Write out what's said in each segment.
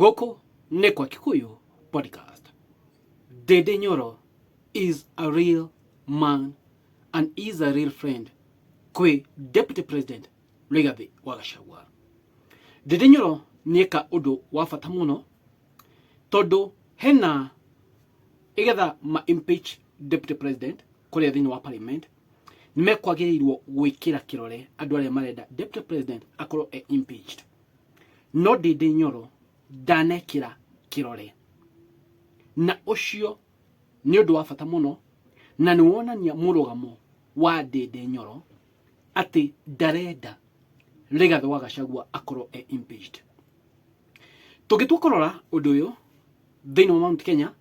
Goko Nekwa Kikuyu podcast. Dede Nyoro is a real man and is a real friend kwe Deputy President Rigathi wa Gachagua. Dede Nyoro nieka udo wa bata muno todo hena igetha ma impeach Deputy President kuri thini wa Parliament nimekwagirirwo gwikira kirore andu aria marenda Deputy President akorwo impeached. No Dede Nyoro danekira kirore na ucio ni undu wa bata muno na ni wonania murugamo wa Dede Nyoro ati darenda Rigathi wa Gachagua akorwo impeached. Tugitua kurora undu uyu thini wa Mount Kenya,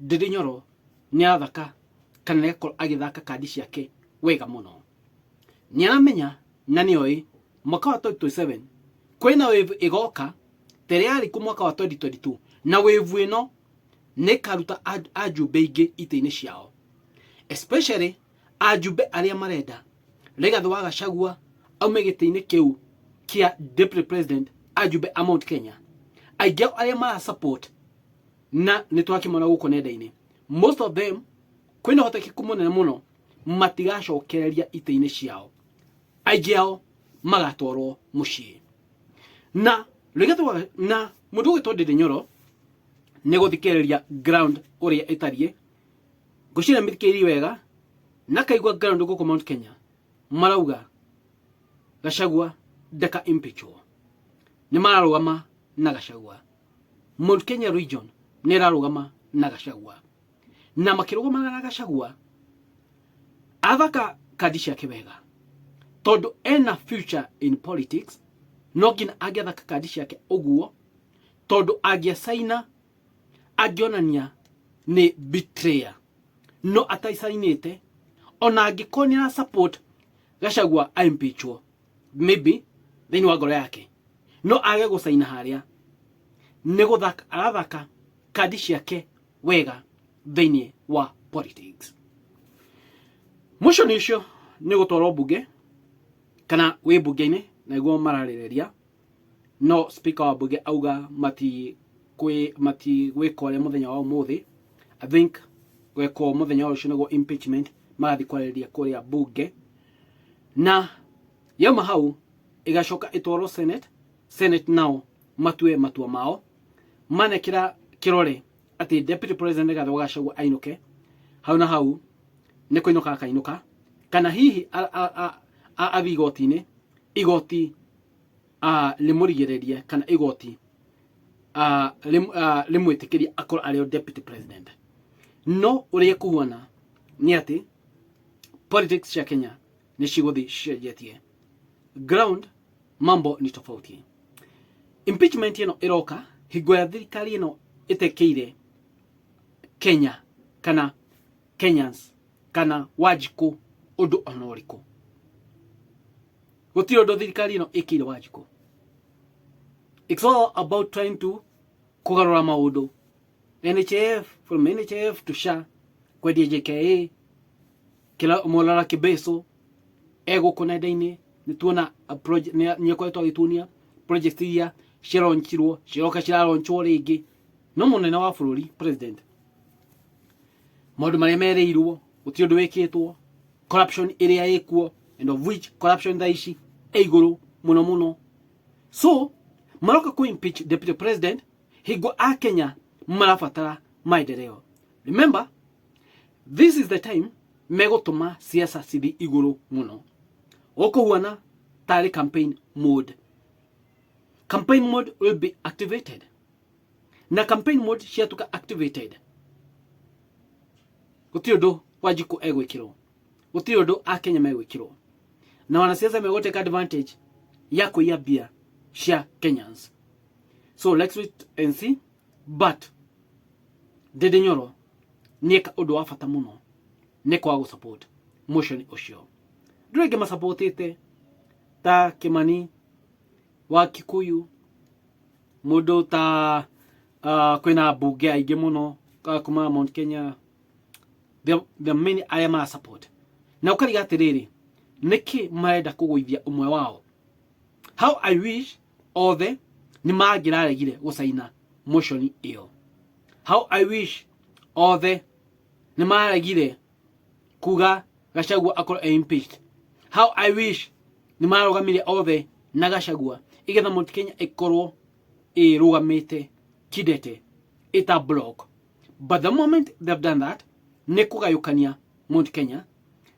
Dede Nyoro ni athaka kana yakoro agithaka kadi ciake wega muno. Ni aramenya na ni oi mwaka wa 2027 kwina wave igoka tayari ku mwaka wa 2022 na wave ino ne karuta ajube ingi ite-ini ciao, especially ajube aria marenda Rigathi wa Gachagua aume gite-ini kiu kia Deputy President ajube a Mount Kenya. Aige aria mara support na nitwakimona guko nenda-ini, most of them kwina hoteki kumunene muno matigacokereria ite-ini ciao, aige ao magatwarwo mucii. Na Rigathi wa na mundu gitwa Dede Nyoro ne guthikereria ground uria itarie gucira mithikiri wega na kaigwa ground guko Mount Kenya marauga Gachagua daka impeachwo ni mararugama na Gachagua. Mount Kenya region ne rarugama na Gachagua na makirugama na Gachagua athaka kadi ciake wega todo ena future in politics. No gina agiathaka kadi ciake uguo todo agiasaina agionania ni betrayer no ataisainite ona agikoni na support Gachagua impeachwo maybe thini wa ngoro yake no age gusaina haria ni guthaka arathaka kadi ciake wega thini wa politics. Musho nisho ni gutwaro bunge kana wi bunge-ini na iguo mararireria no speaker wa bunge auga mati gwikore muthenya wa umuthi. I think gweko muthenya wa ucio nego impeachment marathi kwariria kuria bunge na yama hau igacoka itwaro Senate nao matue matua mao manekira kirore ati Deputy President Rigathi wa Gachagua ainuke hau na hau ni kuinuka akainuka kana hihi athi igoti limurigereria kana igoti limwitikiria akora ario Deputy President. No uria kuona ni ati politics ya Kenya ni ciguthi cijetie ground, mambo ni tofauti. Impeachment ino iroka hingo ya thirikari ino itekeire Kenya kana Kenyans kana Wanjiku undu onoriku. Gutiro ndo thirikari ino ikire Wanjiku. It's all about trying to kugarura maundu. NHF, from NHF to SHA, kwa DJKA, kila Molara Kibeso, ego koneda-ini, nituona project nyako twagitunia project ya cironchirwo ciroka ciraronchwo ringi no munene wa bururi president. Maundu maria mereirwo guti undu wikitwo, corruption iria ikuo, and of which corruption thaici eiguru muno. So maroka ku impeach Deputy President higo a Kenya marafatara maendeleo. Remember, this is the time megotuma siasa cithi iguru muno. Okuhuana tari campaign mode. Campaign mode will be activated. Na campaign mode ciatuka activated, guti undu Wanjiku egwikirwo, guti undu a Kenya megwikirwo, na wanasiasa megoteka advantage ya kuiya bia cia Kenyans. So let's wait and see. But Dede Nyoro nieka undu wa bata muno ni kwa support motion ucio. Ndurege masupportite ta Kimani wa Kikuyu, mundu ta kwina bunge aingi muno kuma Mount Kenya, the many I am support. Na ukariga atiriri niki marenda kuguithia umwe wao. How I wish othe ni magiraregire gusaina motion iyo. How I wish othe nimaragire kuga Gachagua akorwo impeached. How I wish nimarogamire othe na Gachagua igetha Mount Kenya ikorwo irugamite kidete ita block. But the moment they've done that, ni kugayukania Mount Kenya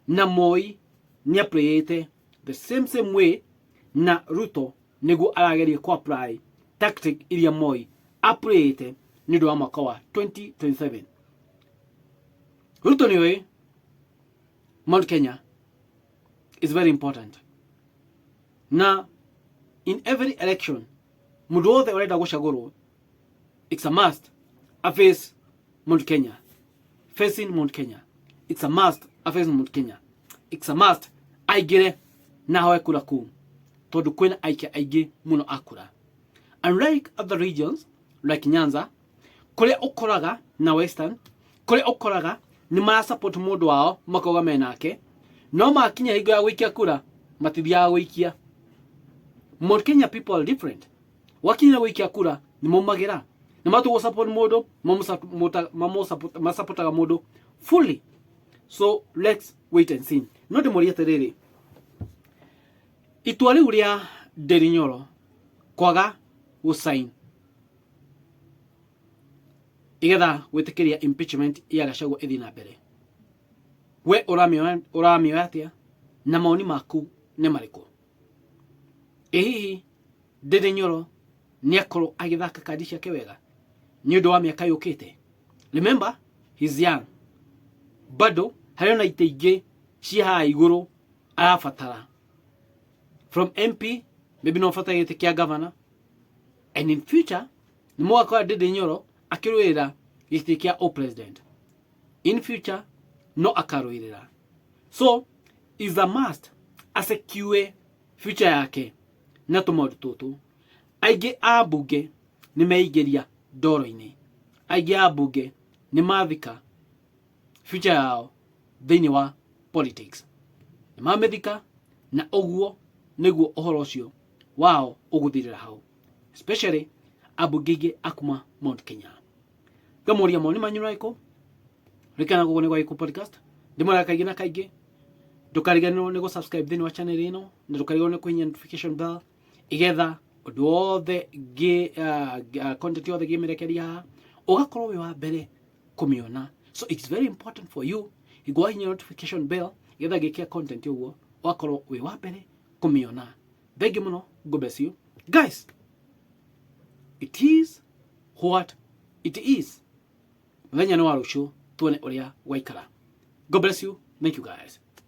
na Moi ni aplayete the same way na Ruto niguo arageria ku apply tactic iria Moi aplayete nido wa mwaka wa 2027. Ruto niwe Mount Kenya is very important. Na in every election mundu wothe urenda gucagurwo, it's a must a face Mount Kenya. Facing Mount Kenya. It's a must a face Mount Kenya. It's a must aigire na hoe kura ku. Tondu kwina aikia aigi muno akura. Unlike other regions like Nyanza, kule ukoraga na Western, kule ukoraga ni mara support mundu wao makoga menake, no makinya higo ya gwikia kura matithia gwikia. Mount Kenya people are different. Wakinya gwikia kura ni mumagira. Ni matu go support mundu, masupportaga mundu fully. So let's wait and see. No de moria terere. Itwari uria Nderi Nyoro kwaga gusign igetha gwitikiria impeachment ya Gachagua ithi na mbere. We uramio atia na maoni maku ne mariko? Hihi Nderi Nyoro ni akorwo agithaka kadi ciake wega ni undu wa miaka yukite? Remember, he's young. Bado harina iteige cia iguru arafatara. From MP, maybe no fata gite kia governor. And in future, ni mwaka wa Nderi Nyoro akiruira gite kia o president. In future, no akaruira. So, is a must asecure future yake na tumaundu tutu. Aige abunge ni meigeria ndoro-ini. Aige abunge ni mathika future yao thini wa politics. Ni mamethika na oguo niguo uhoro ucio wao uguthirira hau. Especially abunge akuma Mount Kenya. Gamoria moni manyuraiko. Rikana gugone gwa iku podcast. Ndimara kaigi na kaigi. Ndukariganirwo ni go subscribe thini wa channel ino, na ndukariganirwo ni kuhinya notification bell igetha undu wothe content yothe gimerekeria haha ugakorwo wi wa mbere kumiona. So it's very important for you igwa hinya notification bell igetha gikia content uguo ugakorwo wi wa mbere kumiona. Thank you muno. God bless you guys. It is what it is. Muthenya ni wa rucio tuone uria gwaikara. God bless you. Thank you guys.